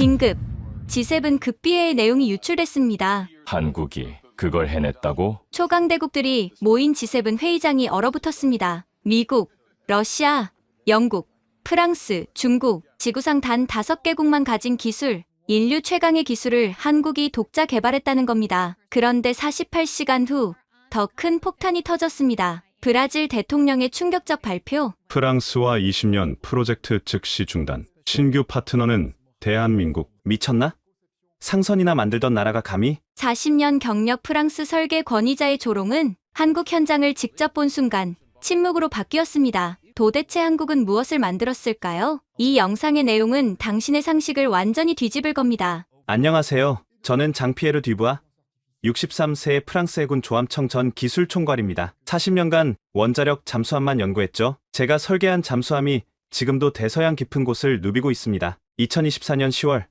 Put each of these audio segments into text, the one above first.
긴급 G7 급비회의 내용이 유출됐습니다. 한국이 그걸 해냈다고? 초강대국들이 모인 G7 회의장이 얼어붙었습니다. 미국, 러시아, 영국, 프랑스, 중국, 지구상 단 5개국만 가진 기술, 인류 최강의 기술을 한국이 독자 개발했다는 겁니다. 그런데 48시간 후 더 큰 폭탄이 터졌습니다. 브라질 대통령의 충격적 발표. 프랑스와 20년 프로젝트 즉시 중단. 신규 파트너는 대한민국. 미쳤나? 상선이나 만들던 나라가 감히? 40년 경력 프랑스 설계 권위자의 조롱은 한국 현장을 직접 본 순간 침묵으로 바뀌었습니다. 도대체 한국은 무엇을 만들었을까요? 이 영상의 내용은 당신의 상식을 완전히 뒤집을 겁니다. 안녕하세요. 저는 장피에르 듀부아, 63세의 프랑스 해군 조함청 전 기술총괄입니다. 40년간 원자력 잠수함만 연구했죠. 제가 설계한 잠수함이 지금도 대서양 깊은 곳을 누비고 있습니다. 2024년 10월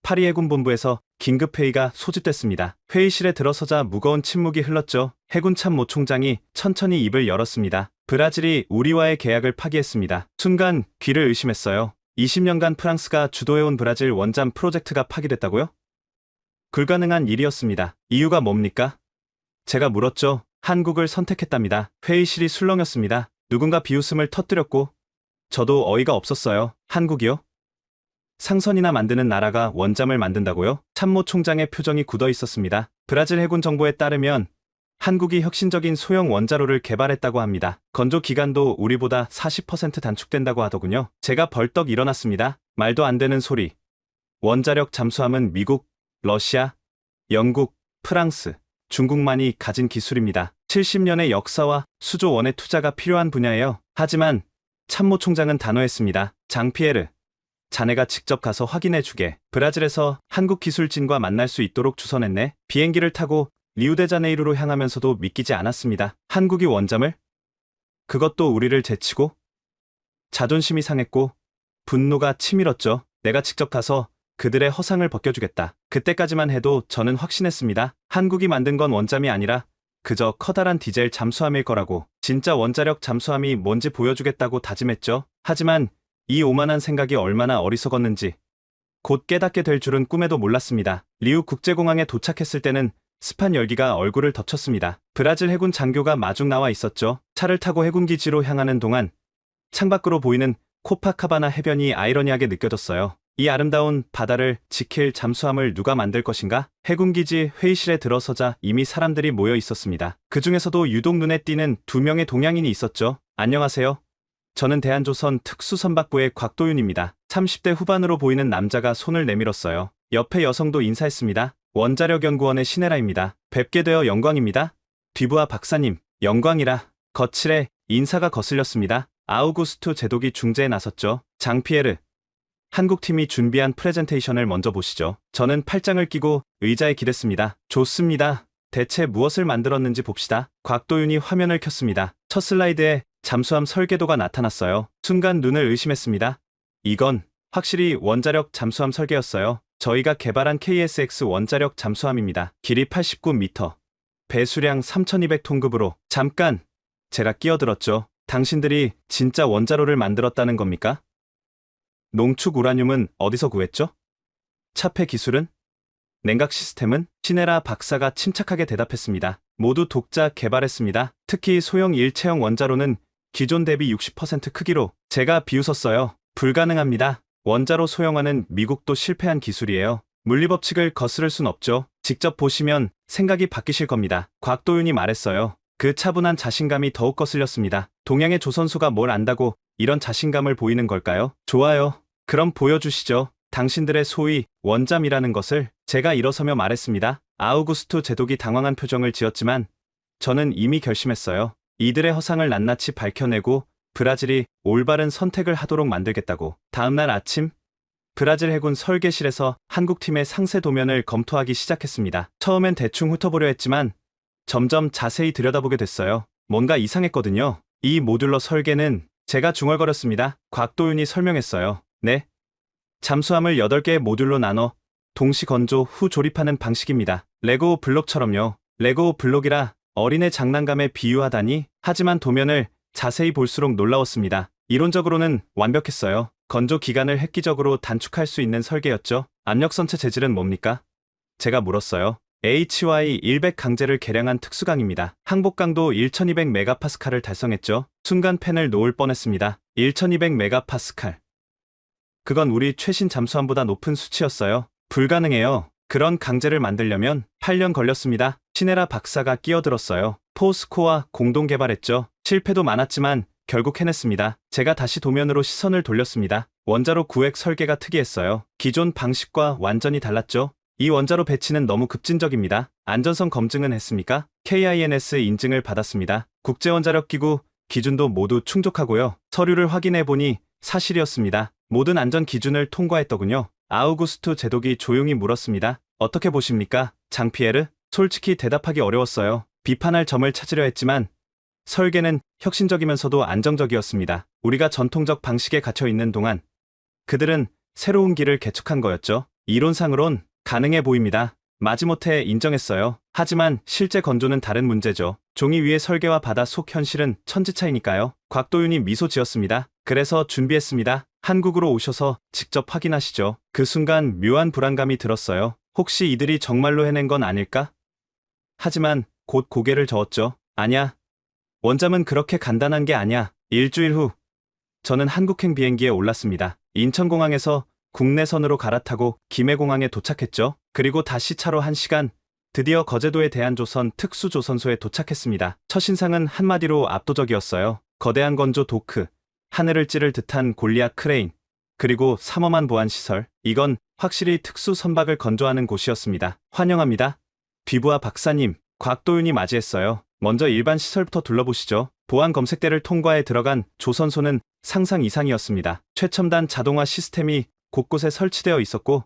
파리 해군본부에서 긴급회의가 소집됐습니다. 회의실에 들어서자 무거운 침묵이 흘렀죠. 해군 참모 총장이 천천히 입을 열었습니다. 브라질이 우리와의 계약을 파기했습니다. 순간 귀를 의심했어요. 20년간 프랑스가 주도해온 브라질 원잠 프로젝트가 파기됐다고요? 불가능한 일이었습니다. 이유가 뭡니까? 제가 물었죠. 한국을 선택했답니다. 회의실이 술렁였습니다. 누군가 비웃음을 터뜨렸고 저도 어이가 없었어요. 한국이요? 상선이나 만드는 나라가 원잠을 만든다고요? 참모 총장의 표정이 굳어 있었습니다. 브라질 해군 정보에 따르면 한국이 혁신적인 소형 원자로를 개발했다고 합니다. 건조 기간도 우리보다 40% 단축된다고 하더군요. 제가 벌떡 일어났습니다. 말도 안 되는 소리. 원자력 잠수함은 미국, 러시아, 영국, 프랑스, 중국만이 가진 기술입니다. 70년의 역사와 수조 원의 투자가 필요한 분야예요. 하지만 참모 총장은 단호했습니다. 장피에르, 자네가 직접 가서 확인해주게. 브라질에서 한국 기술진과 만날 수 있도록 주선했네. 비행기를 타고 리우데자네이루로 향하면서도 믿기지 않았습니다. 한국이 원잠을? 그것도 우리를 제치고? 자존심이 상했고 분노가 치밀었죠. 내가 직접 가서 그들의 허상을 벗겨주겠다. 그때까지만 해도 저는 확신했습니다. 한국이 만든 건 원잠이 아니라 그저 커다란 디젤 잠수함일 거라고. 진짜 원자력 잠수함이 뭔지 보여주겠다고 다짐했죠. 하지만 이 오만한 생각이 얼마나 어리석었는지 곧 깨닫게 될 줄은 꿈에도 몰랐습니다. 리우 국제공항에 도착했을 때는 습한 열기가 얼굴을 덮쳤습니다. 브라질 해군 장교가 마중 나와 있었죠. 차를 타고 해군기지로 향하는 동안 창밖으로 보이는 코파카바나 해변이 아이러니하게 느껴졌어요. 이 아름다운 바다를 지킬 잠수함을 누가 만들 것인가? 해군기지 회의실에 들어서자 이미 사람들이 모여 있었습니다. 그 중에서도 유독 눈에 띄는 2명의 동양인이 있었죠. 안녕하세요. 저는 대한조선 특수선박부의 곽도윤입니다. 30대 후반으로 보이는 남자가 손을 내밀었어요. 옆에 여성도 인사했습니다. 원자력연구원의 신혜라입니다. 뵙게 되어 영광입니다. 듀부아 박사님, 영광이라. 거칠에 인사가 거슬렸습니다. 아우구스투 제독이 중재에 나섰죠. 장피에르, 한국팀이 준비한 프레젠테이션을 먼저 보시죠. 저는 팔짱을 끼고 의자에 기댔습니다. 좋습니다. 대체 무엇을 만들었는지 봅시다. 곽도윤이 화면을 켰습니다. 첫 슬라이드에 잠수함 설계도가 나타났어요. 순간 눈을 의심했습니다. 이건 확실히 원자력 잠수함 설계였어요. 저희가 개발한 KSX 원자력 잠수함입니다. 길이 89m, 배수량 3200톤급으로. 잠깐! 제가 끼어들었죠. 당신들이 진짜 원자로를 만들었다는 겁니까? 농축 우라늄은 어디서 구했죠? 차폐 기술은? 냉각 시스템은? 신혜라 박사가 침착하게 대답했습니다. 모두 독자 개발했습니다. 특히 소형 일체형 원자로는 기존 대비 60% 크기로. 제가 비웃었어요. 불가능합니다. 원자로 소형화는 미국도 실패한 기술이에요. 물리법칙을 거스를 순 없죠. 직접 보시면 생각이 바뀌실 겁니다. 곽도윤이 말했어요. 그 차분한 자신감이 더욱 거슬렸습니다. 동양의 조선소가 뭘 안다고 이런 자신감을 보이는 걸까요? 좋아요. 그럼 보여주시죠. 당신들의 소위 원잠이라는 것을. 제가 일어서며 말했습니다. 아우구스투 제독이 당황한 표정을 지었지만 저는 이미 결심했어요. 이들의 허상을 낱낱이 밝혀내고 브라질이 올바른 선택을 하도록 만들겠다고. 다음날 아침 브라질 해군 설계실에서 한국팀의 상세 도면을 검토하기 시작했습니다. 처음엔 대충 훑어보려 했지만 점점 자세히 들여다보게 됐어요. 뭔가 이상했거든요. 이 모듈러 설계는 제가 중얼거렸습니다. 곽도윤이 설명했어요. 네. 잠수함을 8개의 모듈로 나눠 동시 건조 후 조립하는 방식입니다. 레고 블록처럼요. 레고 블록이라 어린애 장난감에 비유하다니. 하지만 도면을 자세히 볼수록 놀라웠습니다. 이론적으로는 완벽했어요. 건조 기간을 획기적으로 단축할 수 있는 설계였죠. 압력선체 재질은 뭡니까? 제가 물었어요. HY100 강제를 개량한 특수강입니다. 항복 강도 1200메가파스칼을 달성했죠. 순간 팬을 놓을 뻔했습니다. 1200메가파스칼. 그건 우리 최신 잠수함보다 높은 수치였어요. 불가능해요. 그런 강제를 만들려면 8년 걸렸습니다. 시네라 박사가 끼어들었어요. 포스코와 공동 개발했죠. 실패도 많았지만 결국 해냈습니다. 제가 다시 도면으로 시선을 돌렸습니다. 원자로 구획 설계가 특이했어요. 기존 방식과 완전히 달랐죠. 이 원자로 배치는 너무 급진적입니다. 안전성 검증은 했습니까? KINS 인증을 받았습니다. 국제원자력기구 기준도 모두 충족하고요. 서류를 확인해보니 사실이었습니다. 모든 안전 기준을 통과했더군요. 아우구스투 제독이 조용히 물었습니다. 어떻게 보십니까, 장피에르? 솔직히 대답하기 어려웠어요. 비판할 점을 찾으려 했지만 설계는 혁신적이면서도 안정적이었습니다. 우리가 전통적 방식에 갇혀있는 동안 그들은 새로운 길을 개척한 거였죠. 이론상으론 가능해 보입니다. 마지못해 인정했어요. 하지만 실제 건조는 다른 문제죠. 종이 위의 설계와 바다 속 현실은 천지 차이니까요. 곽도윤이 미소 지었습니다. 그래서 준비했습니다. 한국으로 오셔서 직접 확인하시죠. 그 순간 묘한 불안감이 들었어요. 혹시 이들이 정말로 해낸 건 아닐까? 하지만 곧 고개를 저었죠. 아냐. 원잠은 그렇게 간단한 게 아냐. 일주일 후 저는 한국행 비행기에 올랐습니다. 인천공항에서 국내선으로 갈아타고 김해공항에 도착했죠. 그리고 다시 차로 1시간, 드디어 거제도의 대한조선 특수조선소에 도착했습니다. 첫인상은 한마디로 압도적이었어요. 거대한 건조 도크, 하늘을 찌를 듯한 골리앗 크레인, 그리고 삼엄한 보안시설. 이건 확실히 특수 선박을 건조하는 곳이었습니다. 환영합니다. 뒤부하 박사님, 곽도윤이 맞이했어요. 먼저 일반 시설부터 둘러보시죠. 보안 검색대를 통과해 들어간 조선소는 상상 이상이었습니다. 최첨단 자동화 시스템이 곳곳에 설치되어 있었고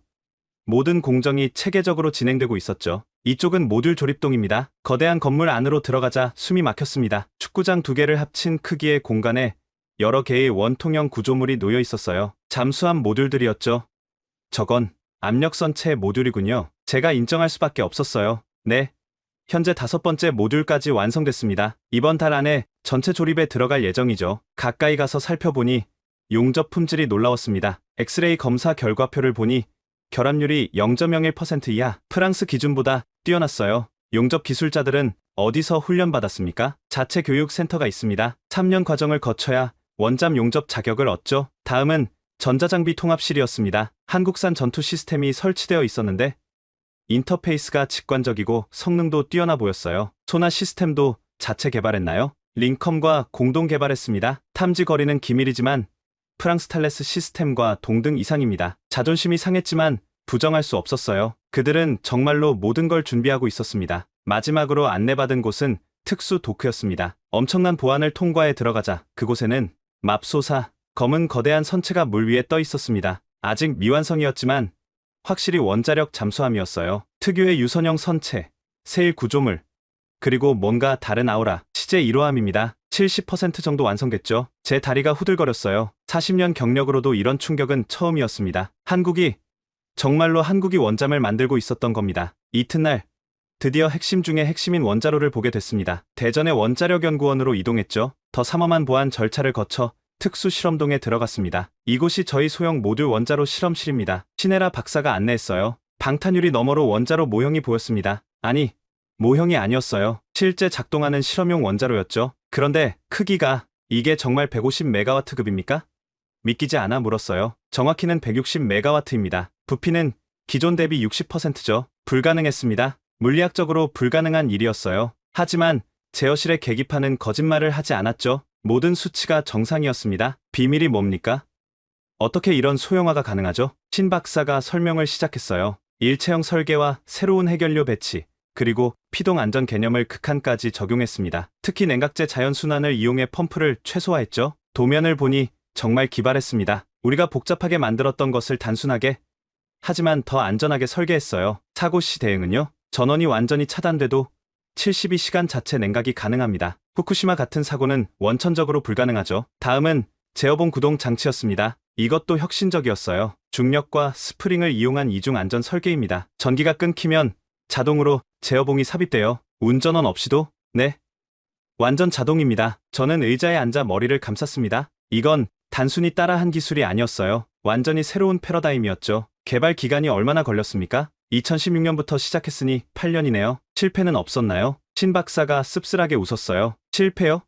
모든 공정이 체계적으로 진행되고 있었죠. 이쪽은 모듈 조립동입니다. 거대한 건물 안으로 들어가자 숨이 막혔습니다. 축구장 2개를 합친 크기의 공간에 여러 개의 원통형 구조물이 놓여 있었어요. 잠수함 모듈들이었죠. 저건 압력선체 모듈이군요. 제가 인정할 수밖에 없었어요. 네. 현재 5번째 모듈까지 완성됐습니다. 이번 달 안에 전체 조립에 들어갈 예정이죠. 가까이 가서 살펴보니 용접 품질이 놀라웠습니다. 엑스레이 검사 결과표를 보니 결합률이 0.01% 이하, 프랑스 기준보다 뛰어났어요. 용접 기술자들은 어디서 훈련받았습니까? 자체 교육 센터가 있습니다. 3년 과정을 거쳐야 원잠 용접 자격을 얻죠. 다음은 전자장비 통합실이었습니다. 한국산 전투 시스템이 설치되어 있었는데 인터페이스가 직관적이고 성능도 뛰어나 보였어요. 소나 시스템도 자체 개발했나요? 링컴과 공동 개발했습니다. 탐지 거리는 기밀이지만 프랑스 탈레스 시스템과 동등 이상입니다. 자존심이 상했지만 부정할 수 없었어요. 그들은 정말로 모든 걸 준비하고 있었습니다. 마지막으로 안내받은 곳은 특수 도크였습니다. 엄청난 보안을 통과해 들어가자 그곳에는 맙소사, 검은 거대한 선체가 물 위에 떠 있었습니다. 아직 미완성이었지만 확실히 원자력 잠수함이었어요. 특유의 유선형 선체, 세일 구조물, 그리고 뭔가 다른 아우라, 시제 1호함입니다. 70% 정도 완성됐죠. 제 다리가 후들거렸어요. 40년 경력으로도 이런 충격은 처음이었습니다. 정말로 한국이 원잠을 만들고 있었던 겁니다. 이튿날 드디어 핵심 중의 핵심인 원자로를 보게 됐습니다. 대전의 원자력연구원으로 이동했죠. 더 삼엄한 보안 절차를 거쳐 특수 실험동에 들어갔습니다. 이곳이 저희 소형 모듈 원자로 실험실입니다. 시네라 박사가 안내했어요. 방탄유리 너머로 원자로 모형이 보였습니다. 아니, 모형이 아니었어요. 실제 작동하는 실험용 원자로였죠. 그런데 크기가 이게 정말 150메가와트급입니까? 믿기지 않아 물었어요. 정확히는 160메가와트입니다. 부피는 기존 대비 60%죠. 불가능했습니다. 물리학적으로 불가능한 일이었어요. 하지만 제어실의 계기판은 거짓말을 하지 않았죠. 모든 수치가 정상이었습니다. 비밀이 뭡니까? 어떻게 이런 소형화가 가능하죠? 신 박사가 설명을 시작했어요. 일체형 설계와 새로운 해결료 배치, 그리고 피동 안전 개념을 극한까지 적용했습니다. 특히 냉각제 자연순환을 이용해 펌프를 최소화했죠. 도면을 보니 정말 기발했습니다. 우리가 복잡하게 만들었던 것을 단순하게, 하지만 더 안전하게 설계했어요. 사고 시 대응은요? 전원이 완전히 차단돼도 72시간 자체 냉각이 가능합니다. 후쿠시마 같은 사고는 원천적으로 불가능하죠. 다음은 제어봉 구동 장치였습니다. 이것도 혁신적이었어요. 중력과 스프링을 이용한 이중 안전 설계입니다. 전기가 끊기면 자동으로 제어봉이 삽입돼요. 운전원 없이도? 네. 완전 자동입니다. 저는 의자에 앉아 머리를 감쌌습니다. 이건 단순히 따라한 기술이 아니었어요. 완전히 새로운 패러다임이었죠. 개발 기간이 얼마나 걸렸습니까? 2016년부터 시작했으니 8년이네요. 실패는 없었나요? 신 박사가 씁쓸하게 웃었어요. 실패요?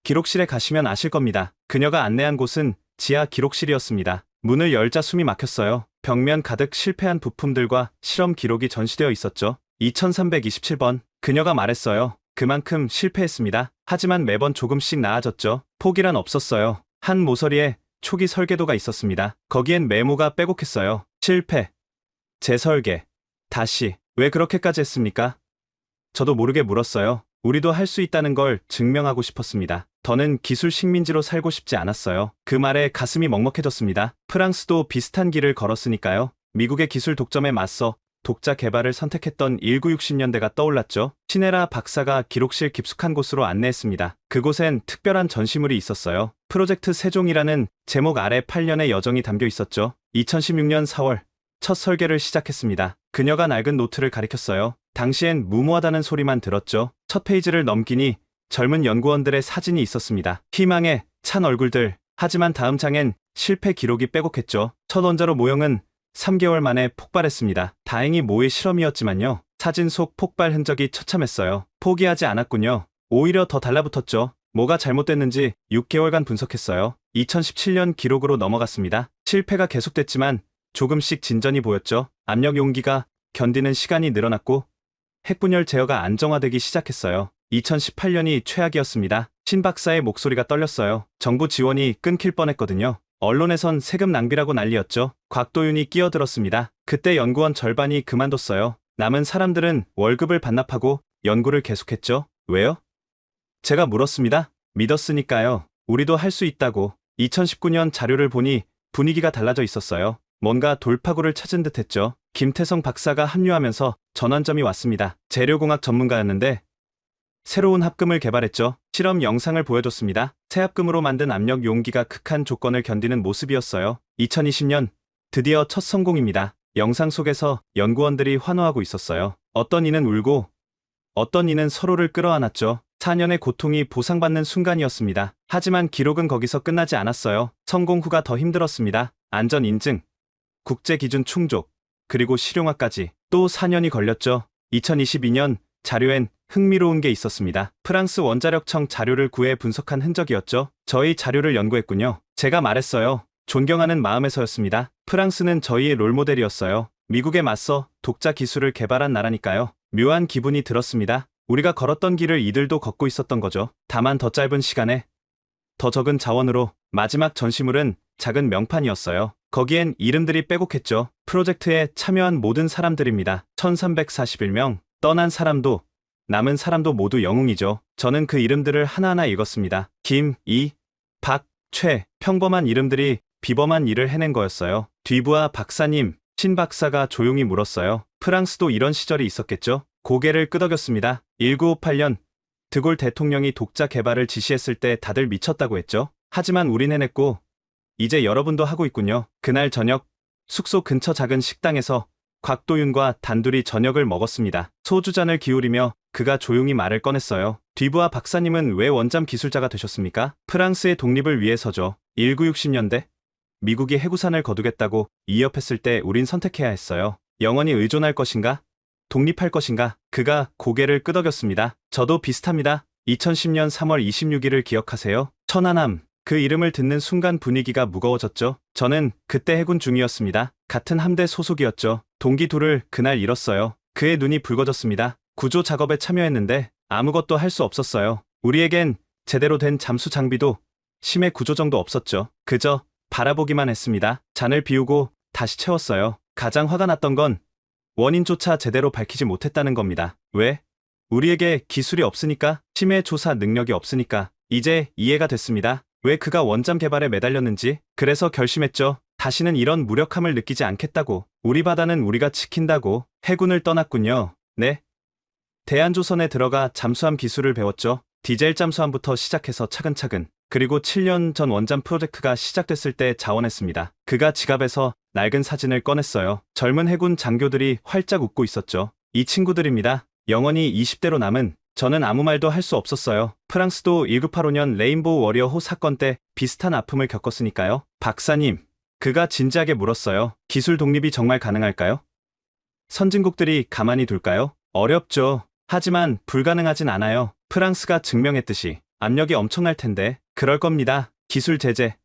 기록실에 가시면 아실 겁니다. 그녀가 안내한 곳은 지하 기록실이었습니다. 문을 열자 숨이 막혔어요. 벽면 가득 실패한 부품들과 실험 기록이 전시되어 있었죠. 2327번. 그녀가 말했어요. 그만큼 실패했습니다. 하지만 매번 조금씩 나아졌죠. 포기란 없었어요. 한 모서리에 초기 설계도가 있었습니다. 거기엔 메모가 빼곡했어요. 실패. 재설계. 다시. 왜 그렇게까지 했습니까? 저도 모르게 물었어요. 우리도 할 수 있다는 걸 증명하고 싶었습니다. 더는 기술 식민지로 살고 싶지 않았어요. 그 말에 가슴이 먹먹해졌습니다. 프랑스도 비슷한 길을 걸었으니까요. 미국의 기술 독점에 맞서 독자 개발을 선택했던 1960년대가 떠올랐죠. 시네라 박사가 기록실 깊숙한 곳으로 안내했습니다. 그곳엔 특별한 전시물이 있었어요. 프로젝트 세종이라는 제목 아래 8년의 여정이 담겨 있었죠. 2016년 4월 첫 설계를 시작했습니다. 그녀가 낡은 노트를 가리켰어요. 당시엔 무모하다는 소리만 들었죠. 첫 페이지를 넘기니 젊은 연구원들의 사진이 있었습니다. 희망에 찬 얼굴들. 하지만 다음 장엔 실패 기록이 빼곡했죠. 첫 원자로 모형은 3개월 만에 폭발했습니다. 다행히 모의 실험이었지만요. 사진 속 폭발 흔적이 처참했어요. 포기하지 않았군요. 오히려 더 달라붙었죠. 뭐가 잘못됐는지 6개월간 분석했어요. 2017년 기록으로 넘어갔습니다. 실패가 계속됐지만 조금씩 진전이 보였죠. 압력 용기가 견디는 시간이 늘어났고 핵분열 제어가 안정화되기 시작했어요. 2018년이 최악이었습니다. 신 박사의 목소리가 떨렸어요. 정부 지원이 끊길 뻔했거든요. 언론에선 세금 낭비라고 난리였죠. 곽도윤이 끼어들었습니다. 그때 연구원 절반이 그만뒀어요. 남은 사람들은 월급을 반납하고 연구를 계속했죠. 왜요? 제가 물었습니다. 믿었으니까요. 우리도 할 수 있다고. 2019년 자료를 보니 분위기가 달라져 있었어요. 뭔가 돌파구를 찾은 듯했죠. 김태성 박사가 합류하면서 전환점이 왔습니다. 재료공학 전문가였는데 새로운 합금을 개발했죠. 실험 영상을 보여줬습니다. 새 합금으로 만든 압력 용기가 극한 조건을 견디는 모습이었어요. 2020년 드디어 첫 성공입니다. 영상 속에서 연구원들이 환호하고 있었어요. 어떤 이는 울고 어떤 이는 서로를 끌어안았죠. 4년의 고통이 보상받는 순간이었습니다. 하지만 기록은 거기서 끝나지 않았어요. 성공 후가 더 힘들었습니다. 안전 인증, 국제 기준 충족, 그리고 실용화까지 또 4년이 걸렸죠. 2022년 자료엔 흥미로운 게 있었습니다. 프랑스 원자력청 자료를 구해 분석한 흔적이었죠. 저희 자료를 연구했군요. 제가 말했어요. 존경하는 마음에서였습니다. 프랑스는 저희의 롤모델이었어요. 미국에 맞서 독자 기술을 개발한 나라니까요. 묘한 기분이 들었습니다. 우리가 걸었던 길을 이들도 걷고 있었던 거죠. 다만 더 짧은 시간에 더 적은 자원으로. 마지막 전시물은 작은 명판이었어요. 거기엔 이름들이 빼곡했죠. 프로젝트에 참여한 모든 사람들입니다. 1341명. 떠난 사람도 남은 사람도 모두 영웅이죠. 저는 그 이름들을 하나하나 읽었습니다. 김, 이, 박, 최. 평범한 이름들이 비범한 일을 해낸 거였어요. 뒤부하 박사님, 신 박사가 조용히 물었어요. 프랑스도 이런 시절이 있었겠죠? 고개를 끄덕였습니다. 1958년 드골 대통령이 독자 개발을 지시했을 때 다들 미쳤다고 했죠. 하지만 우린 해냈고 이제 여러분도 하고 있군요. 그날 저녁 숙소 근처 작은 식당에서 곽도윤과 단둘이 저녁을 먹었습니다. 소주잔을 기울이며 그가 조용히 말을 꺼냈어요. 뒤부하 박사님은 왜 원잠 기술자가 되셨습니까? 프랑스의 독립을 위해서죠. 1960년대 미국이 해구산을 거두겠다고 위협했을 때 우린 선택해야 했어요. 영원히 의존할 것인가? 독립할 것인가? 그가 고개를 끄덕였습니다. 저도 비슷합니다. 2010년 3월 26일을 기억하세요? 천안함. 그 이름을 듣는 순간 분위기가 무거워졌죠. 저는 그때 해군 중이었습니다. 같은 함대 소속이었죠. 동기 둘을 그날 잃었어요. 그의 눈이 붉어졌습니다. 구조 작업에 참여했는데 아무것도 할 수 없었어요. 우리에겐 제대로 된 잠수 장비도 심해 구조정도 없었죠. 그저 바라보기만 했습니다. 잔을 비우고 다시 채웠어요. 가장 화가 났던 건 원인조차 제대로 밝히지 못했다는 겁니다. 왜? 우리에게 기술이 없으니까? 심해 조사 능력이 없으니까? 이제 이해가 됐습니다. 왜 그가 원잠 개발에 매달렸는지. 그래서 결심했죠. 다시는 이런 무력함을 느끼지 않겠다고. 우리 바다는 우리가 지킨다고. 해군을 떠났군요. 네. 대한조선에 들어가 잠수함 기술을 배웠죠. 디젤 잠수함부터 시작해서 차근차근. 그리고 7년 전 원잠 프로젝트가 시작됐을 때 자원했습니다. 그가 지갑에서 낡은 사진을 꺼냈어요. 젊은 해군 장교들이 활짝 웃고 있었죠. 이 친구들입니다. 영원히 20대로 남은 저는 아무 말도 할 수 없었어요. 프랑스도 1985년 레인보우 워리어호 사건 때 비슷한 아픔을 겪었으니까요. 박사님, 그가 진지하게 물었어요. 기술 독립이 정말 가능할까요? 선진국들이 가만히 둘까요? 어렵죠. 하지만 불가능하진 않아요. 프랑스가 증명했듯이 압력이 엄청날 텐데 그럴 겁니다. 기술 제재,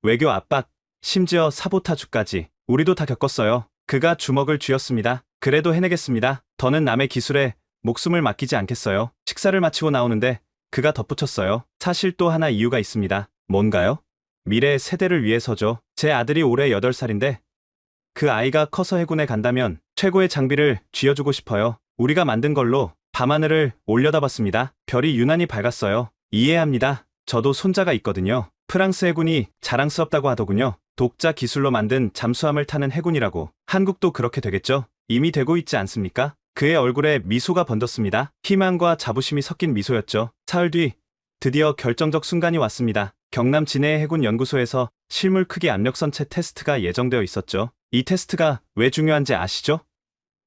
외교 압박, 심지어 사보타주까지 우리도 다 겪었어요. 그가 주먹을 쥐었습니다. 그래도 해내겠습니다. 더는 남의 기술에 목숨을 맡기지 않겠어요. 식사를 마치고 나오는데 그가 덧붙였어요. 사실 또 하나 이유가 있습니다. 뭔가요? 미래 세대를 위해서죠. 제 아들이 올해 8살인데 그 아이가 커서 해군에 간다면 최고의 장비를 쥐어주고 싶어요. 우리가 만든 걸로 밤하늘을 올려다봤습니다. 별이 유난히 밝았어요. 이해합니다. 저도 손자가 있거든요. 프랑스 해군이 자랑스럽다고 하더군요. 독자 기술로 만든 잠수함을 타는 해군이라고. 한국도 그렇게 되겠죠? 이미 되고 있지 않습니까? 그의 얼굴에 미소가 번졌습니다. 희망과 자부심이 섞인 미소였죠. 사흘 뒤 드디어 결정적 순간이 왔습니다. 경남 진해의 해군 연구소에서 실물 크기 압력선체 테스트가 예정되어 있었죠. 이 테스트가 왜 중요한지 아시죠?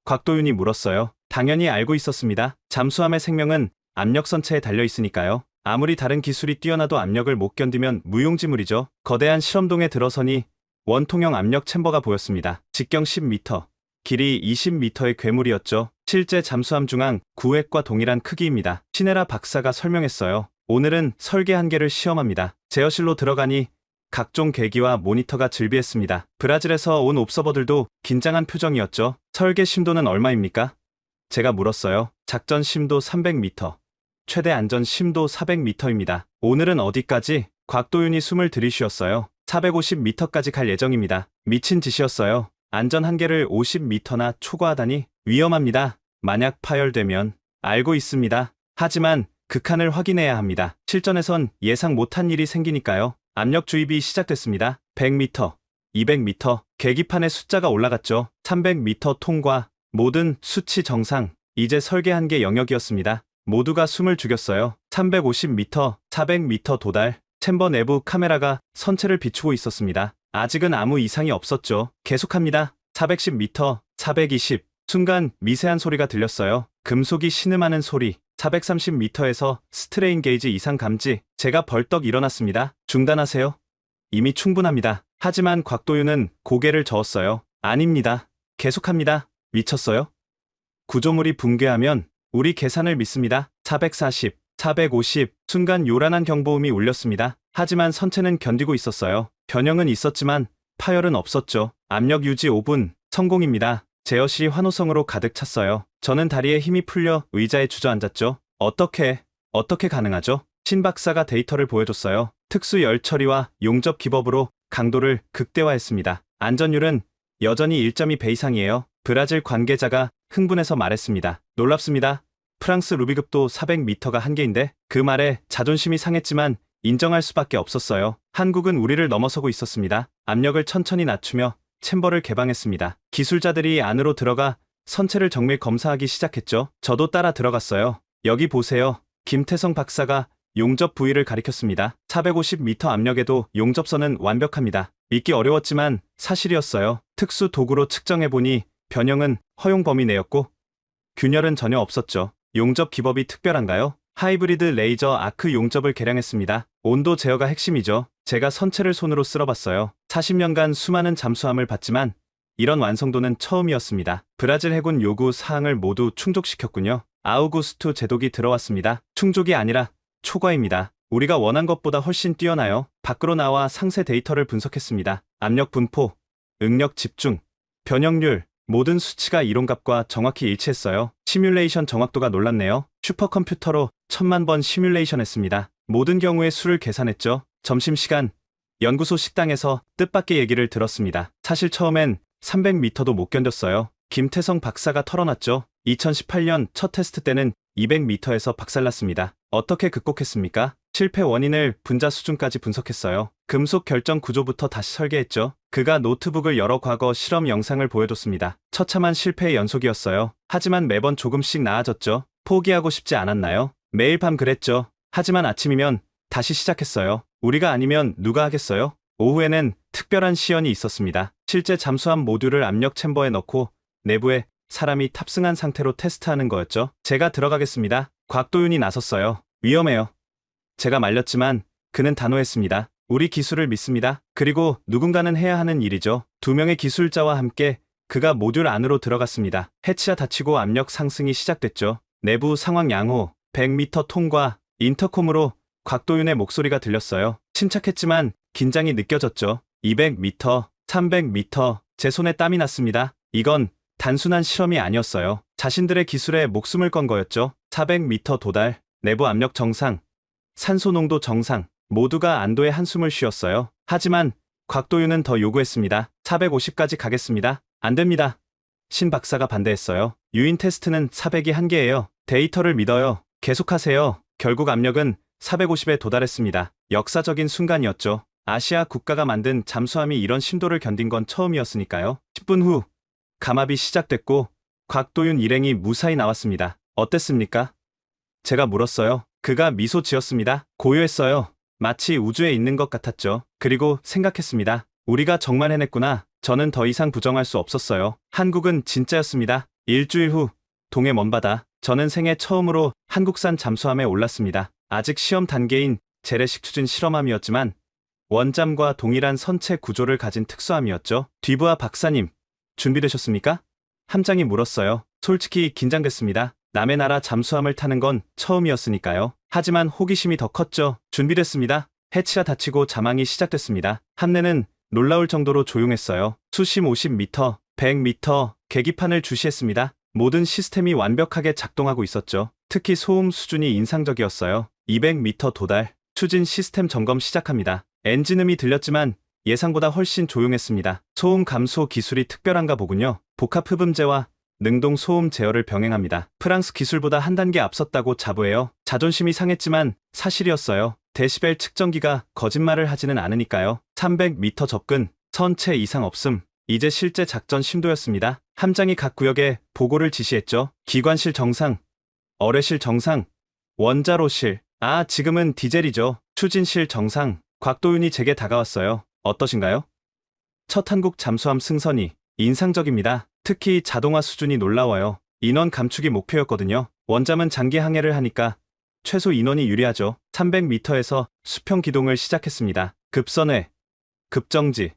곽도윤이 물었어요. 당연히 알고 있었습니다. 잠수함의 생명은 압력선체에 달려 있으니까요. 아무리 다른 기술이 뛰어나도 압력을 못 견디면 무용지물이죠. 거대한 실험동에 들어서니 원통형 압력 챔버가 보였습니다. 직경 10m, 길이 20m의 괴물이었죠. 실제 잠수함 중앙 구획과 동일한 크기입니다. 시네라 박사가 설명했어요. 오늘은 설계 한계를 시험합니다. 제어실로 들어가니 각종 계기와 모니터가 즐비했습니다. 브라질에서 온 옵서버들도 긴장한 표정이었죠. 설계 심도는 얼마입니까? 제가 물었어요. 작전 심도 300m, 최대 안전 심도 400m입니다. 오늘은 어디까지? 곽도윤이 숨을 들이쉬었어요. 450m까지 갈 예정입니다. 미친 짓이었어요. 안전 한계를 50m나 초과하다니 위험합니다. 만약 파열되면 알고 있습니다. 하지만 극한을 확인해야 합니다. 실전에선 예상 못한 일이 생기니까요. 압력 주입이 시작됐습니다. 100m, 200m, 계기판의 숫자가 올라갔죠. 300m 통과, 모든 수치 정상. 이제 설계 한계 영역이었습니다. 모두가 숨을 죽였어요. 350m, 400m 도달. 챔버 내부 카메라가 선체를 비추고 있었습니다. 아직은 아무 이상이 없었죠. 계속합니다. 410m, 420. 순간 미세한 소리가 들렸어요. 금속이 신음하는 소리. 430m에서 스트레인 게이지 이상 감지. 제가 벌떡 일어났습니다. 중단하세요. 이미 충분합니다. 하지만 곽도윤은 고개를 저었어요. 아닙니다. 계속합니다. 미쳤어요? 구조물이 붕괴하면 우리 계산을 믿습니다. 440, 450. 순간 요란한 경보음이 울렸습니다. 하지만 선체는 견디고 있었어요. 변형은 있었지만 파열은 없었죠. 압력 유지 5분. 성공입니다. 제어실이 환호성으로 가득 찼어요. 저는 다리에 힘이 풀려 의자에 주저앉았죠. 어떻게 가능하죠? 신 박사가 데이터를 보여줬어요. 특수 열 처리와 용접 기법으로 강도를 극대화했습니다. 안전율은 여전히 1.2배 이상이에요. 브라질 관계자가 흥분해서 말했습니다. 놀랍습니다. 프랑스 루비급도 400m가 한계인데 그 말에 자존심이 상했지만 인정할 수밖에 없었어요. 한국은 우리를 넘어서고 있었습니다. 압력을 천천히 낮추며 챔버를 개방했습니다. 기술자들이 안으로 들어가 선체를 정밀 검사하기 시작했죠. 저도 따라 들어갔어요. 여기 보세요. 김태성 박사가 용접 부위를 가리켰습니다. 450m 압력에도 용접선은 완벽합니다. 믿기 어려웠지만 사실이었어요. 특수 도구로 측정해보니 변형은 허용 범위 내였고 균열은 전혀 없었죠. 용접 기법이 특별한가요? 하이브리드 레이저 아크 용접을 개량했습니다. 온도 제어가 핵심이죠. 제가 선체를 손으로 쓸어봤어요. 40년간 수많은 잠수함을 봤지만 이런 완성도는 처음이었습니다. 브라질 해군 요구 사항을 모두 충족시켰군요. 아우구스투 제독이 들어왔습니다. 충족이 아니라 초과입니다. 우리가 원한 것보다 훨씬 뛰어나요. 밖으로 나와 상세 데이터를 분석했습니다. 압력 분포, 응력 집중, 변형률, 모든 수치가 이론값과 정확히 일치했어요. 시뮬레이션 정확도가 놀랍네요. 슈퍼컴퓨터로 1000만 번 시뮬레이션했습니다. 모든 경우의 수를 계산했죠. 점심시간, 연구소 식당에서 뜻밖의 얘기를 들었습니다. 사실 처음엔 300m도 못 견뎠어요. 김태성 박사가 털어놨죠. 2018년 첫 테스트 때는 200m에서 박살났습니다. 어떻게 극복했습니까? 실패 원인을 분자 수준까지 분석했어요. 금속 결정 구조부터 다시 설계했죠. 그가 노트북을 열어 과거 실험 영상을 보여줬습니다. 처참한 실패의 연속이었어요. 하지만 매번 조금씩 나아졌죠. 포기하고 싶지 않았나요? 매일 밤 그랬죠. 하지만 아침이면 다시 시작했어요. 우리가 아니면 누가 하겠어요? 오후에는 특별한 시연이 있었습니다. 실제 잠수함 모듈을 압력 챔버에 넣고 내부에 사람이 탑승한 상태로 테스트하는 거였죠. 제가 들어가겠습니다. 곽도윤이 나섰어요. 위험해요. 제가 말렸지만 그는 단호했습니다. 우리 기술을 믿습니다. 그리고 누군가는 해야 하는 일이죠. 두 명의 기술자와 함께 그가 모듈 안으로 들어갔습니다. 해치가 닫히고 압력 상승이 시작됐죠. 내부 상황 양호, 100m 통과, 인터콤으로 곽도윤의 목소리가 들렸어요. 침착했지만 긴장이 느껴졌죠. 200m, 300m, 제 손에 땀이 났습니다. 이건 단순한 실험이 아니었어요. 자신들의 기술에 목숨을 건 거였죠. 400m 도달, 내부 압력 정상, 산소 농도 정상, 모두가 안도의 한숨을 쉬었어요. 하지만 곽도윤은 더 요구했습니다. 450까지 가겠습니다. 안 됩니다. 신 박사가 반대했어요. 유인 테스트는 400이 한계예요. 데이터를 믿어요. 계속하세요. 결국 압력은 450에 도달했습니다. 역사적인 순간이었죠. 아시아 국가가 만든 잠수함이 이런 심도를 견딘 건 처음이었으니까요. 10분 후 감압이 시작됐고 곽도윤 일행이 무사히 나왔습니다. 어땠습니까? 제가 물었어요. 그가 미소 지었습니다. 고요했어요. 마치 우주에 있는 것 같았죠. 그리고 생각했습니다. 우리가 정말 해냈구나. 저는 더 이상 부정할 수 없었어요. 한국은 진짜였습니다. 일주일 후 동해 먼바다. 저는 생애 처음으로 한국산 잠수함에 올랐습니다. 아직 시험 단계인 재래식 추진 실험함이었지만 원잠과 동일한 선체 구조를 가진 특수함이었죠. 뒤부하 박사님, 준비되셨습니까? 함장이 물었어요. 솔직히 긴장됐습니다. 남의 나라 잠수함을 타는 건 처음이었으니까요. 하지만 호기심이 더 컸죠. 준비됐습니다. 해치가 닫히고 자망이 시작됐습니다. 함내는 놀라울 정도로 조용했어요. 수심 50m, 100m, 계기판을 주시했습니다. 모든 시스템이 완벽하게 작동하고 있었죠. 특히 소음 수준이 인상적이었어요. 200m 도달, 추진 시스템 점검 시작합니다. 엔진음이 들렸지만 예상보다 훨씬 조용했습니다. 소음 감소 기술이 특별한가 보군요. 복합 흡음재와 능동 소음 제어를 병행합니다. 프랑스 기술보다 한 단계 앞섰다고 자부해요. 자존심이 상했지만 사실이었어요. 데시벨 측정기가 거짓말을 하지는 않으니까요. 300m 접근, 선체 이상 없음. 이제 실제 작전 심도였습니다. 함장이 각 구역에 보고를 지시했죠. 기관실 정상, 어뢰실 정상, 원자로실. 지금은 디젤이죠. 추진실 정상. 곽도윤이 제게 다가왔어요. 어떠신가요? 첫 한국 잠수함 승선이 인상적입니다. 특히 자동화 수준이 놀라워요. 인원 감축이 목표였거든요. 원잠은 장기 항해를 하니까 최소 인원이 유리하죠. 300m에서 수평 기동을 시작했습니다. 급선회, 급정지,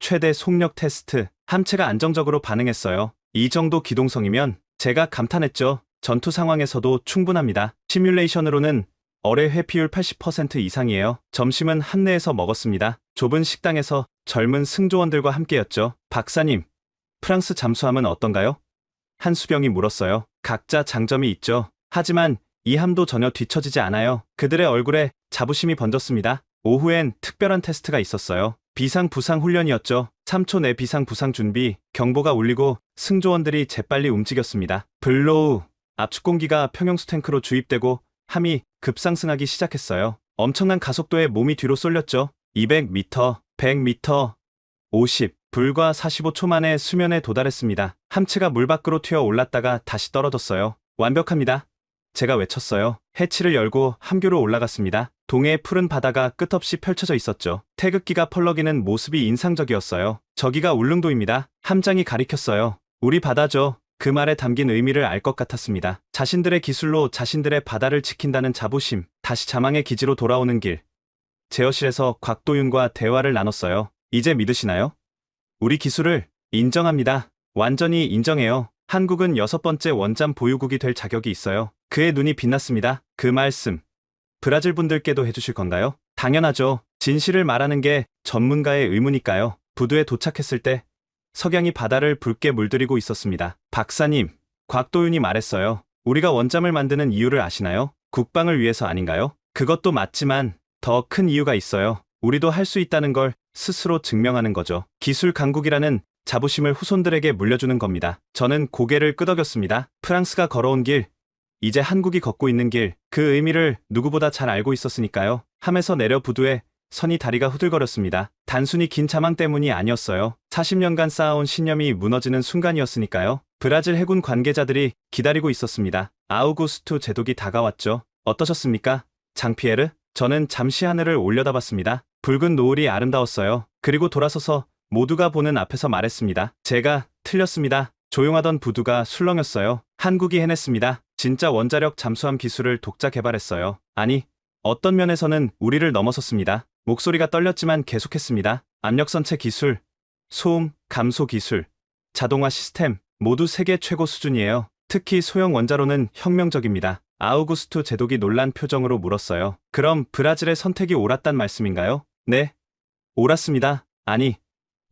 최대 속력 테스트. 함체가 안정적으로 반응했어요. 이 정도 기동성이면 제가 감탄했죠. 전투 상황에서도 충분합니다. 시뮬레이션으로는 어뢰 회피율 80% 이상이에요. 점심은 함내에서 먹었습니다. 좁은 식당에서 젊은 승조원들과 함께였죠. 박사님, 프랑스 잠수함은 어떤가요? 한 수병이 물었어요. 각자 장점이 있죠. 하지만 이 함도 전혀 뒤처지지 않아요. 그들의 얼굴에 자부심이 번졌습니다. 오후엔 특별한 테스트가 있었어요. 비상 부상 훈련이었죠. 3초 내 비상 부상 준비, 경보가 울리고 승조원들이 재빨리 움직였습니다. 블로우, 압축공기가 평형수 탱크로 주입되고 함이 급상승하기 시작했어요. 엄청난 가속도에 몸이 뒤로 쏠렸죠. 200m, 100m, 50, 불과 45초 만에 수면에 도달했습니다. 함체가 물 밖으로 튀어 올랐다가 다시 떨어졌어요. 완벽합니다. 제가 외쳤어요. 해치를 열고 함교로 올라갔습니다. 동해의 푸른 바다가 끝없이 펼쳐져 있었죠. 태극기가 펄럭이는 모습이 인상적이었어요. 저기가 울릉도입니다. 함장이 가리켰어요. 우리 바다죠. 그 말에 담긴 의미를 알 것 같았습니다. 자신들의 기술로 자신들의 바다를 지킨다는 자부심. 다시 자망의 기지로 돌아오는 길. 제어실에서 곽도윤과 대화를 나눴어요. 이제 믿으시나요? 우리 기술을 인정합니다. 완전히 인정해요. 한국은 6번째 원잠 보유국이 될 자격이 있어요. 그의 눈이 빛났습니다. 그 말씀, 브라질 분들께도 해주실 건가요? 당연하죠. 진실을 말하는 게 전문가의 의무니까요. 부두에 도착했을 때 석양이 바다를 붉게 물들이고 있었습니다. 박사님, 곽도윤이 말했어요. 우리가 원잠을 만드는 이유를 아시나요? 국방을 위해서 아닌가요? 그것도 맞지만 더 큰 이유가 있어요. 우리도 할 수 있다는 걸 스스로 증명하는 거죠. 기술 강국이라는 자부심을 후손들에게 물려주는 겁니다. 저는 고개를 끄덕였습니다. 프랑스가 걸어온 길, 이제 한국이 걷고 있는 길, 그 의미를 누구보다 잘 알고 있었으니까요. 함에서 내려 부두에 선이 다리가 후들거렸습니다. 단순히 긴 자망 때문이 아니었어요. 40년간 쌓아온 신념이 무너지는 순간이었으니까요. 브라질 해군 관계자들이 기다리고 있었습니다. 아우구스투 제독이 다가왔죠. 어떠셨습니까? 장피에르? 저는 잠시 하늘을 올려다봤습니다. 붉은 노을이 아름다웠어요. 그리고 돌아서서 모두가 보는 앞에서 말했습니다. 제가 틀렸습니다. 조용하던 부두가 술렁였어요. 한국이 해냈습니다. 진짜 원자력 잠수함 기술을 독자 개발했어요. 아니, 어떤 면에서는 우리를 넘어섰습니다. 목소리가 떨렸지만 계속했습니다. 압력선체 기술, 소음, 감소 기술, 자동화 시스템, 모두 세계 최고 수준이에요. 특히 소형 원자로는 혁명적입니다. 아우구스투 제독이 놀란 표정으로 물었어요. 그럼 브라질의 선택이 옳았단 말씀인가요? 네, 옳았습니다. 아니,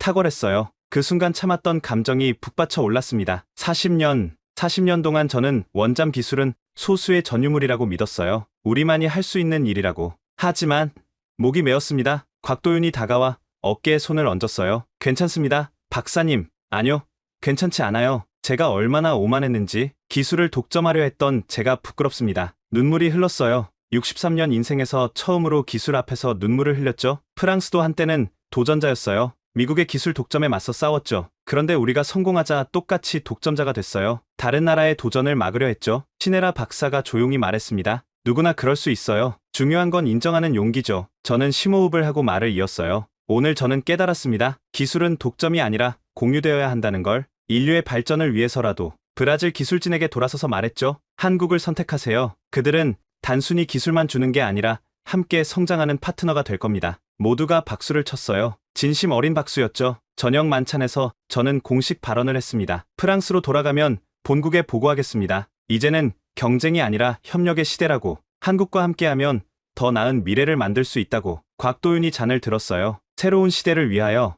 탁월했어요. 그 순간 참았던 감정이 북받쳐 올랐습니다. 40년 동안 저는 원잠 기술은 소수의 전유물이라고 믿었어요. 우리만이 할 수 있는 일이라고. 하지만 목이 메었습니다. 곽도윤이 다가와 어깨에 손을 얹었어요. 괜찮습니다. 박사님. 아니요. 괜찮지 않아요. 제가 얼마나 오만했는지. 기술을 독점하려 했던 제가 부끄럽습니다. 눈물이 흘렀어요. 63년 인생에서 처음으로 기술 앞에서 눈물을 흘렸죠. 프랑스도 한때는 도전자였어요. 미국의 기술 독점에 맞서 싸웠죠. 그런데 우리가 성공하자 똑같이 독점자가 됐어요. 다른 나라의 도전을 막으려 했죠. 시네라 박사가 조용히 말했습니다. 누구나 그럴 수 있어요. 중요한 건 인정하는 용기죠. 저는 심호흡을 하고 말을 이었어요. 오늘 저는 깨달았습니다. 기술은 독점이 아니라 공유되어야 한다는 걸. 인류의 발전을 위해서라도. 브라질 기술진에게 돌아서서 말했죠. 한국을 선택하세요. 그들은 단순히 기술만 주는 게 아니라 함께 성장하는 파트너가 될 겁니다. 모두가 박수를 쳤어요. 진심 어린 박수였죠. 저녁 만찬에서 저는 공식 발언을 했습니다. 프랑스로 돌아가면 본국에 보고하겠습니다. 이제는 경쟁이 아니라 협력의 시대라고. 한국과 함께하면 더 나은 미래를 만들 수 있다고. 곽도윤이 잔을 들었어요. 새로운 시대를 위하여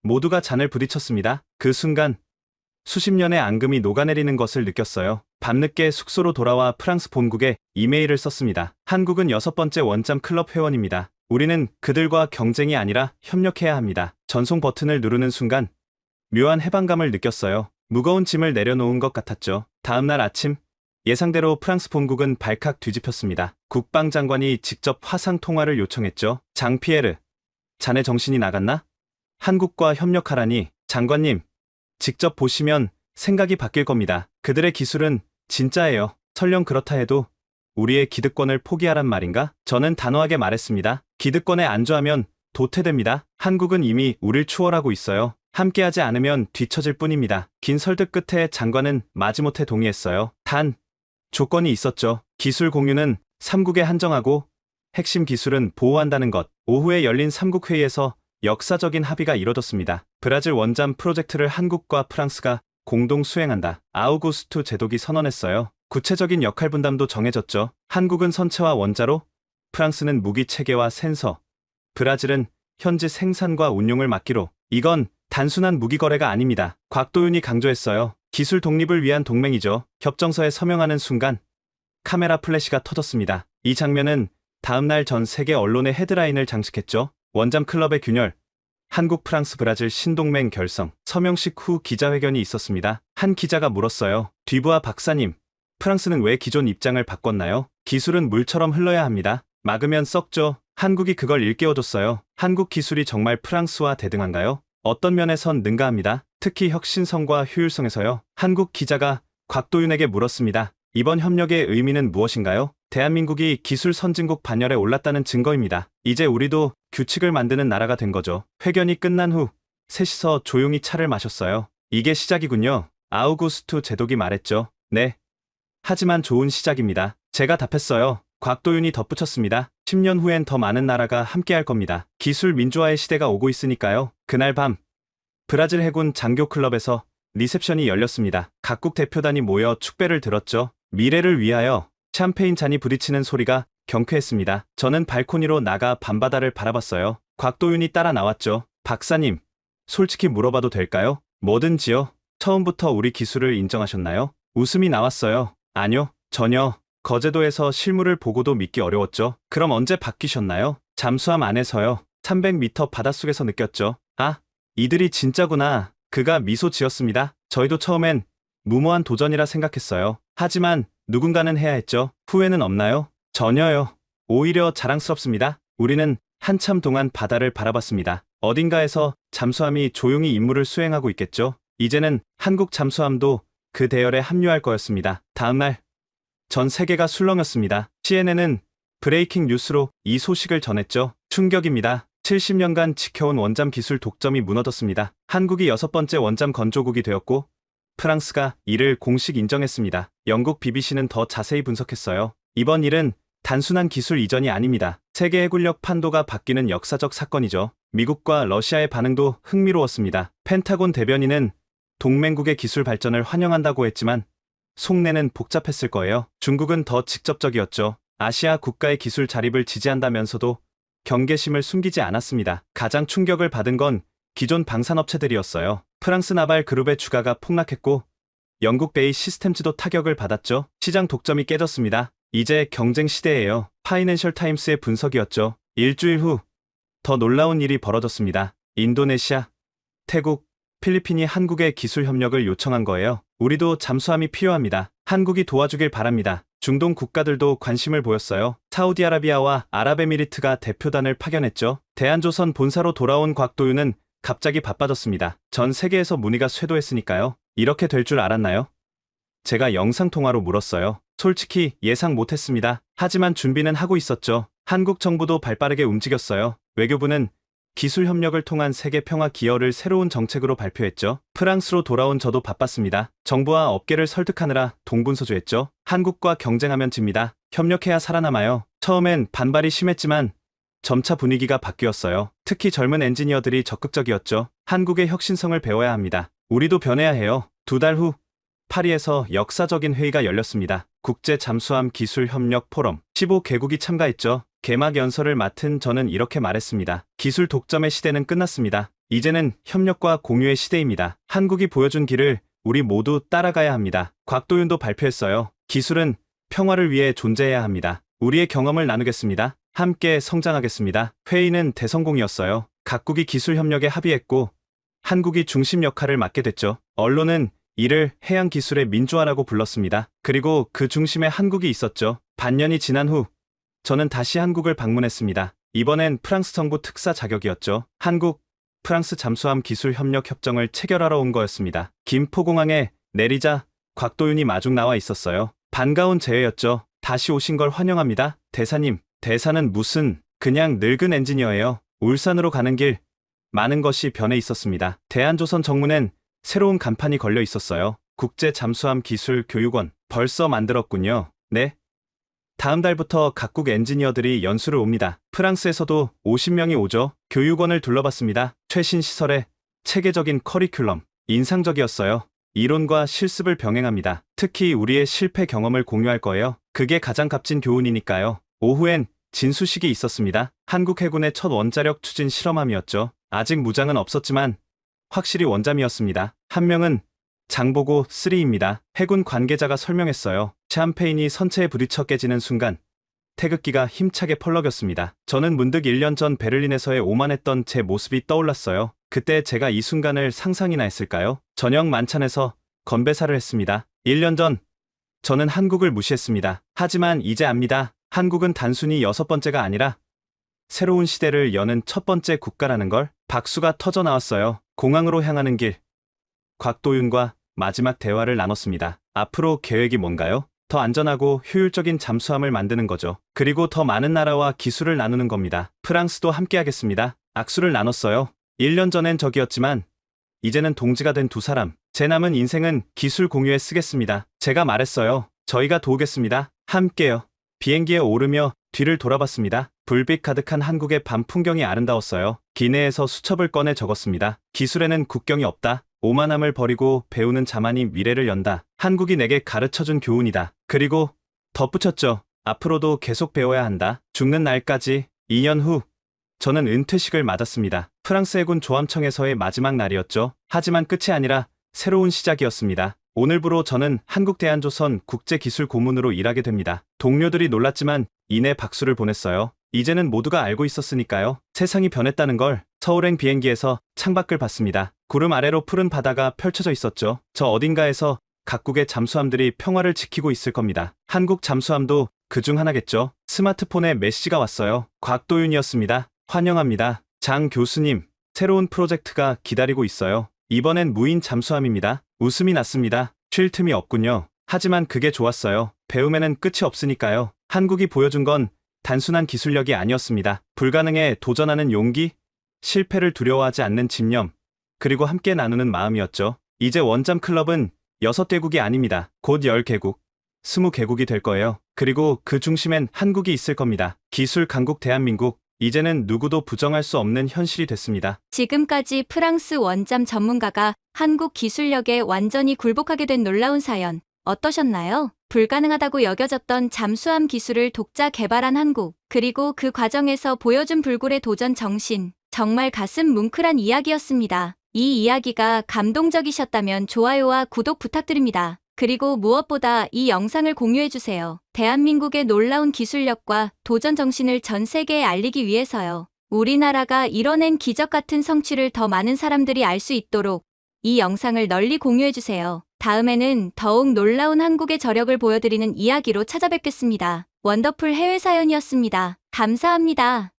모두가 잔을 부딪혔습니다. 그 순간 수십 년의 앙금이 녹아내리는 것을 느꼈어요. 밤늦게 숙소로 돌아와 프랑스 본국에 이메일을 썼습니다. 한국은 6번째 원잠 클럽 회원입니다. 우리는 그들과 경쟁이 아니라 협력해야 합니다. 전송 버튼을 누르는 순간 묘한 해방감을 느꼈어요. 무거운 짐을 내려놓은 것 같았죠. 다음 날 아침 예상대로 프랑스 본국은 발칵 뒤집혔습니다. 국방장관이 직접 화상 통화를 요청했죠. 장피에르, 자네 정신이 나갔나? 한국과 협력하라니. 장관님, 직접 보시면 생각이 바뀔 겁니다. 그들의 기술은 진짜예요. 설령 그렇다 해도 우리의 기득권을 포기하란 말인가? 저는 단호하게 말했습니다. 기득권에 안주하면 도태됩니다. 한국은 이미 우릴 추월하고 있어요. 함께하지 않으면 뒤처질 뿐입니다. 긴 설득 끝에 장관은 마지못해 동의했어요. 단, 조건이 있었죠. 기술 공유는 3국에 한정하고 핵심 기술은 보호한다는 것. 오후에 열린 3국 회의에서 역사적인 합의가 이뤄졌습니다. 브라질 원잠 프로젝트를 한국과 프랑스가 공동 수행한다. 아우구스투 제독이 선언했어요. 구체적인 역할 분담도 정해졌죠. 한국은 선체와 원자로, 프랑스는 무기 체계와 센서, 브라질은 현지 생산과 운용을 맡기로. 이건 단순한 무기 거래가 아닙니다. 곽도윤이 강조했어요. 기술 독립을 위한 동맹이죠. 협정서에 서명하는 순간 카메라 플래시가 터졌습니다. 이 장면은 다음날 전 세계 언론의 헤드라인을 장식했죠. 원잠 클럽의 균열, 한국, 프랑스, 브라질 신동맹 결성. 서명식 후 기자회견이 있었습니다. 한 기자가 물었어요. 듀부아 박사님, 프랑스는 왜 기존 입장을 바꿨나요? 기술은 물처럼 흘러야 합니다. 막으면 썩죠. 한국이 그걸 일깨워줬어요. 한국 기술이 정말 프랑스와 대등한가요? 어떤 면에선 능가합니다. 특히 혁신성과 효율성에서요. 한국 기자가 곽도윤에게 물었습니다. 이번 협력의 의미는 무엇인가요? 대한민국이 기술 선진국 반열에 올랐다는 증거입니다. 이제 우리도 규칙을 만드는 나라가 된 거죠. 회견이 끝난 후 셋이서 조용히 차를 마셨어요. 이게 시작이군요. 아우구스투 제독이 말했죠. 네. 하지만 좋은 시작입니다. 제가 답했어요. 곽도윤이 덧붙였습니다. 10년 후엔 더 많은 나라가 함께할 겁니다. 기술 민주화의 시대가 오고 있으니까요. 그날 밤 브라질 해군 장교 클럽에서 리셉션이 열렸습니다. 각국 대표단이 모여 축배를 들었죠. 미래를 위하여. 샴페인 잔이 부딪히는 소리가 경쾌했습니다. 저는 발코니로 나가 밤바다를 바라봤어요. 곽도윤이 따라 나왔죠. 박사님, 솔직히 물어봐도 될까요? 뭐든지요. 처음부터 우리 기술을 인정하셨나요? 웃음이 나왔어요. 아니요, 전혀. 거제도에서 실물을 보고도 믿기 어려웠죠. 그럼 언제 바뀌셨나요? 잠수함 안에서요. 300m 바닷속에서 느꼈죠. 아, 이들이 진짜구나. 그가 미소 지었습니다. 저희도 처음엔 무모한 도전이라 생각했어요. 하지만 누군가는 해야 했죠. 후회는 없나요? 전혀요. 오히려 자랑스럽습니다. 우리는 한참 동안 바다를 바라봤습니다. 어딘가에서 잠수함이 조용히 임무를 수행하고 있겠죠. 이제는 한국 잠수함도 그 대열에 합류할 거였습니다. 다음날 전 세계가 술렁였습니다. CNN은 브레이킹 뉴스로 이 소식을 전했죠. 충격입니다. 70년간 지켜온 원잠 기술 독점이 무너졌습니다. 한국이 6번째 원잠 건조국이 되었고 프랑스가 이를 공식 인정했습니다. 영국 BBC는 더 자세히 분석했어요. 이번 일은 단순한 기술 이전이 아닙니다. 세계 해군력 판도가 바뀌는 역사적 사건이죠. 미국과 러시아의 반응도 흥미로웠습니다. 펜타곤 대변인은 동맹국의 기술 발전을 환영한다고 했지만 속내는 복잡했을 거예요. 중국은 더 직접적이었죠. 아시아 국가의 기술 자립을 지지한다면서도 경계심을 숨기지 않았습니다. 가장 충격을 받은 건 기존 방산업체들이었어요. 프랑스 나발 그룹의 주가가 폭락했고 영국 베이 시스템즈도 타격을 받았죠. 시장 독점이 깨졌습니다. 이제 경쟁 시대예요. 파이낸셜 타임스의 분석이었죠. 일주일 후 더 놀라운 일이 벌어졌습니다. 인도네시아, 태국, 필리핀이 한국의 기술 협력을 요청한 거예요. 우리도 잠수함이 필요합니다. 한국이 도와주길 바랍니다. 중동 국가들도 관심을 보였어요. 사우디아라비아와 아랍에미리트가 대표단을 파견했죠. 대한조선 본사로 돌아온 곽도윤은 갑자기 바빠졌습니다. 전 세계에서 문의가 쇄도했으니까요. 이렇게 될 줄 알았나요? 제가 영상통화로 물었어요. 솔직히 예상 못했습니다. 하지만 준비는 하고 있었죠. 한국 정부도 발빠르게 움직였어요. 외교부는 기술 협력을 통한 세계 평화 기여를 새로운 정책으로 발표했죠. 프랑스로 돌아온 저도 바빴습니다. 정부와 업계를 설득하느라 동분서주했죠. 한국과 경쟁하면 집니다. 협력해야 살아남아요. 처음엔 반발이 심했지만 점차 분위기가 바뀌었어요. 특히 젊은 엔지니어들이 적극적이었죠. 한국의 혁신성을 배워야 합니다. 우리도 변해야 해요. 2달 후 파리에서 역사적인 회의가 열렸습니다. 국제 잠수함 기술 협력 포럼 15개국이 참가했죠. 개막 연설을 맡은 저는 이렇게 말했습니다. 기술 독점의 시대는 끝났습니다. 이제는 협력과 공유의 시대입니다. 한국이 보여준 길을 우리 모두 따라가야 합니다. 곽도윤도 발표했어요. 기술은 평화를 위해 존재해야 합니다. 우리의 경험을 나누겠습니다. 함께 성장하겠습니다. 회의는 대성공이었어요. 각국이 기술 협력에 합의했고 한국이 중심 역할을 맡게 됐죠. 언론은 이를 해양 기술의 민주화라고 불렀습니다. 그리고 그 중심에 한국이 있었죠. 반년이 지난 후 저는 다시 한국을 방문했습니다. 이번엔 프랑스 정부 특사 자격이었죠. 한국, 프랑스 잠수함 기술 협력 협정을 체결하러 온 거였습니다. 김포공항에 내리자 곽도윤이 마중 나와 있었어요. 반가운 재회였죠. 다시 오신 걸 환영합니다. 대사님. 대사는 무슨 그냥 늙은 엔지니어예요. 울산으로 가는 길 많은 것이 변해 있었습니다. 대한조선 정문엔 새로운 간판이 걸려 있었어요. 국제 잠수함 기술 교육원 벌써 만들었군요. 네. 다음 달부터 각국 엔지니어들이 연수를 옵니다. 프랑스에서도 50명이 오죠. 교육원을 둘러봤습니다. 최신 시설에 체계적인 커리큘럼, 인상적이었어요. 이론과 실습을 병행합니다. 특히 우리의 실패 경험을 공유할 거예요. 그게 가장 값진 교훈이니까요. 오후엔 진수식이 있었습니다. 한국 해군의 첫 원자력 추진 실험함이었죠. 아직 무장은 없었지만 확실히 원잠이었습니다. 한 명은 장보고 3입니다. 해군 관계자가 설명했어요. 샴페인이 선체에 부딪혀 깨지는 순간 태극기가 힘차게 펄럭였습니다. 저는 문득 1년 전 베를린에서의 오만했던 제 모습이 떠올랐어요. 그때 제가 이 순간을 상상이나 했을까요? 저녁 만찬에서 건배사를 했습니다. 1년 전 저는 한국을 무시했습니다. 하지만 이제 압니다. 한국은 단순히 6번째가 아니라 새로운 시대를 여는 첫 번째 국가라는 걸. 박수가 터져 나왔어요. 공항으로 향하는 길. 곽도윤과 마지막 대화를 나눴습니다. 앞으로 계획이 뭔가요? 더 안전하고 효율적인 잠수함을 만드는 거죠. 그리고 더 많은 나라와 기술을 나누는 겁니다. 프랑스도 함께하겠습니다. 악수를 나눴어요. 1년 전엔 적이었지만 이제는 동지가 된 두 사람. 제 남은 인생은 기술 공유에 쓰겠습니다. 제가 말했어요. 저희가 도우겠습니다. 함께요. 비행기에 오르며 뒤를 돌아봤습니다. 불빛 가득한 한국의 밤 풍경이 아름다웠어요. 기내에서 수첩을 꺼내 적었습니다. 기술에는 국경이 없다. 오만함을 버리고 배우는 자만이 미래를 연다. 한국이 내게 가르쳐준 교훈이다. 그리고 덧붙였죠. 앞으로도 계속 배워야 한다. 죽는 날까지. 2년 후 저는 은퇴식을 맞았습니다. 프랑스 해군 조함청에서의 마지막 날이었죠. 하지만 끝이 아니라 새로운 시작이었습니다. 오늘부로 저는 한국대한조선 국제기술고문으로 일하게 됩니다. 동료들이 놀랐지만 이내 박수를 보냈어요. 이제는 모두가 알고 있었으니까요. 세상이 변했다는 걸. 서울행 비행기에서 창밖을 봤습니다. 구름 아래로 푸른 바다가 펼쳐져 있었죠. 저 어딘가에서 각국의 잠수함들이 평화를 지키고 있을 겁니다. 한국 잠수함도 그중 하나겠죠. 스마트폰에 메시지가 왔어요. 곽도윤이었습니다. 환영합니다. 장 교수님, 새로운 프로젝트가 기다리고 있어요. 이번엔 무인 잠수함입니다. 웃음이 났습니다. 쉴 틈이 없군요. 하지만 그게 좋았어요. 배움에는 끝이 없으니까요. 한국이 보여준 건 단순한 기술력이 아니었습니다. 불가능에 도전하는 용기, 실패를 두려워하지 않는 집념, 그리고 함께 나누는 마음이었죠. 이제 원잠 클럽은 6개국이 아닙니다. 곧 10개국, 20개국이 될 거예요. 그리고 그 중심엔 한국이 있을 겁니다. 기술 강국 대한민국, 이제는 누구도 부정할 수 없는 현실이 됐습니다. 지금까지 프랑스 원잠 전문가가 한국 기술력에 완전히 굴복하게 된 놀라운 사연 어떠셨나요? 불가능하다고 여겨졌던 잠수함 기술을 독자 개발한 한국, 그리고 그 과정에서 보여준 불굴의 도전 정신, 정말 가슴 뭉클한 이야기였습니다. 이 이야기가 감동적이셨다면 좋아요와 구독 부탁드립니다. 그리고 무엇보다 이 영상을 공유해주세요. 대한민국의 놀라운 기술력과 도전 정신을 전 세계에 알리기 위해서요. 우리나라가 이뤄낸 기적 같은 성취를 더 많은 사람들이 알 수 있도록 이 영상을 널리 공유해주세요. 다음에는 더욱 놀라운 한국의 저력을 보여드리는 이야기로 찾아뵙겠습니다. 원더풀 해외 사연이었습니다. 감사합니다.